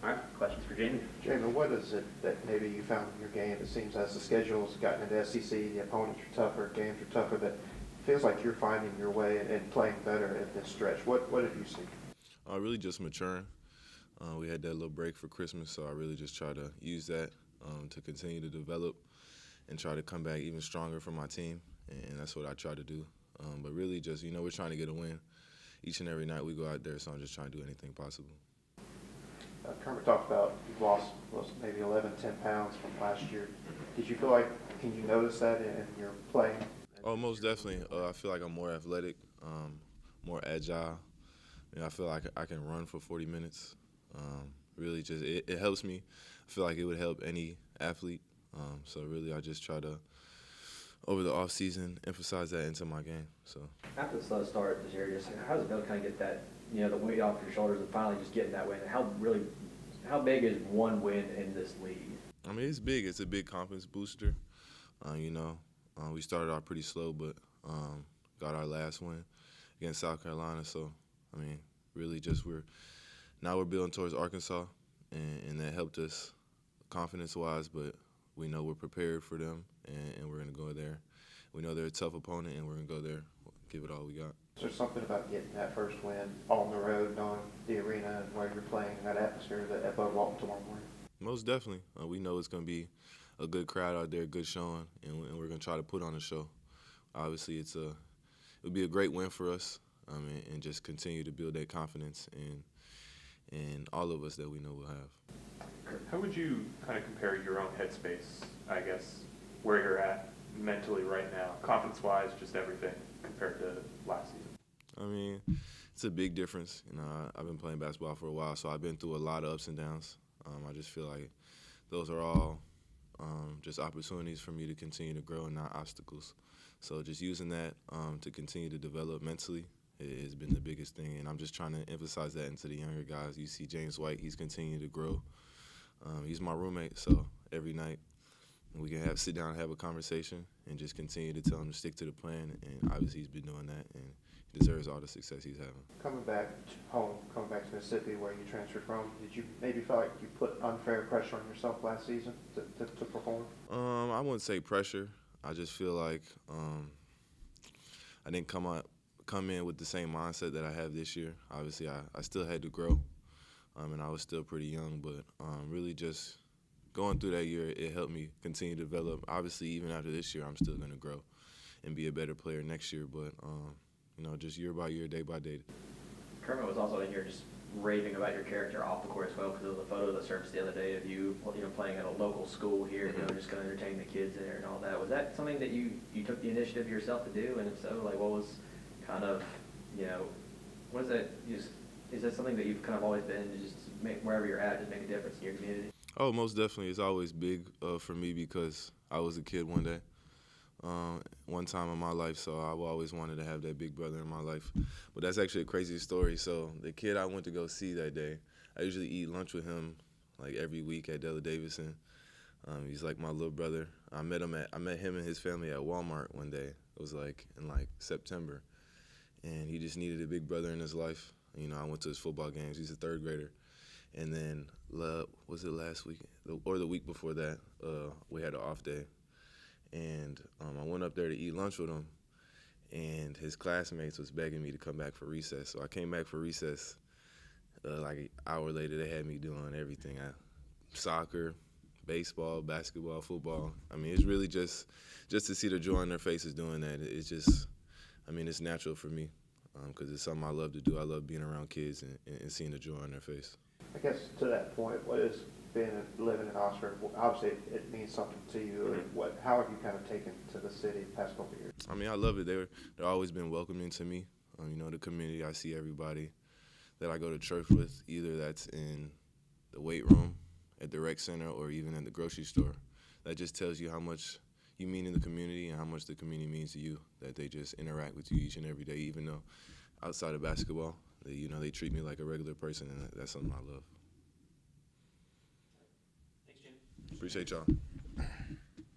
All right, questions for Jaemyn? Jaemyn, what is it that maybe you found in your game? It seems as the schedule's gotten into SEC, the opponents are tougher, games are tougher, that it feels like you're finding your way and playing better at this stretch. What have you seen? Really just maturing. We had that little break for Christmas, so I really just try to use that to continue to develop and try to come back even stronger for my team, and that's what I try to do. But really just, we're trying to get a win each and every night we go out there, so I'm just trying to do anything possible. Kermit talked about you've lost maybe 11, 10 pounds from last year. Did you feel like, can you notice that in your playing? Oh, most definitely. I feel like I'm more athletic, more agile. I feel like I can run for 40 minutes. Really just, it helps me. I feel like it would help any athlete. So really I just try to, over the off season, emphasize that into my game. So After the slow start this year, just how does it feel to kind of get that, the weight off your shoulders and finally just getting that win? How big is one win in this league? I mean, it's big. It's a big confidence booster. We started off pretty slow, but got our last win against South Carolina. So, really just we're building towards Arkansas, and that helped us confidence-wise, but we know we're prepared for them, and we're going to go there. We know they're a tough opponent, and we're going to go there, give it all we got. Is there something about getting that first win on the road, knowing the arena and where you're playing in that atmosphere at Bud Walton tomorrow morning? Most definitely. We know it's going to be a good crowd out there, good showing, and we're going to try to put on a show. Obviously, it'll be a great win for us, and just continue to build that confidence in all of us that we know we'll have. How would you kind of compare your own headspace, I guess, where you're at mentally right now, confidence-wise, just everything, compared to last season? It's a big difference. I've been playing basketball for a while, so I've been through a lot of ups and downs. I just feel like those are all just opportunities for me to continue to grow and not obstacles. So just using that to continue to develop mentally has been the biggest thing, and I'm just trying to emphasize that into the younger guys. You see James White, he's continuing to grow. He's my roommate, so every night we can sit down and have a conversation and just continue to tell him to stick to the plan, and obviously he's been doing that, and he deserves all the success he's having. Coming back home, coming back to Mississippi where you transferred from, did you maybe feel like you put unfair pressure on yourself last season to perform? I wouldn't say pressure. I just feel like I didn't come in with the same mindset that I have this year. Obviously, I still had to grow, and I was still pretty young, but really just going through that year, it helped me continue to develop. Obviously, even after this year, I'm still going to grow and be a better player next year, but just year by year, day by day. Kermit was also in here just raving about your character off the court as well, because there was a photo that surfaced the other day of you, playing at a local school here, just going to entertain the kids there and all that. Was that something that you took the initiative yourself to do? And if so, what was kind of, what is that? Is that something that you've kind of always been to just make wherever you're at, just make a difference in your community? Oh, most definitely. It's always big for me because I was a kid one day. One time in my life, so I always wanted to have that big brother in my life. But that's actually a crazy story. So the kid I went to go see that day, I usually eat lunch with him like every week at Della Davidson. He's like my little brother. I met him and his family at Walmart one day. It was in September, and he just needed a big brother in his life. I went to his football games. He's a third grader. And then, was it last week or the week before that, we had an off day. And I went up there to eat lunch with him, and his classmates was begging me to come back for recess. So I came back for recess. Like an hour later, they had me doing everything. Soccer, baseball, basketball, football. It's really just to see the joy on their faces doing that. It's just, it's natural for me because it's something I love to do. I love being around kids and seeing the joy on their face. I guess to that point, what has been living in Oxford? Obviously, it means something to you. How have you kind of taken to the city the past couple of years? I love it. They've always been welcoming to me. The community. I see everybody that I go to church with, either that's in the weight room, at the rec center, or even at the grocery store. That just tells you how much you mean in the community and how much the community means to you, that they just interact with you each and every day, even though outside of basketball, they treat me like a regular person, and that's something I love. Thanks, Jim. Appreciate y'all.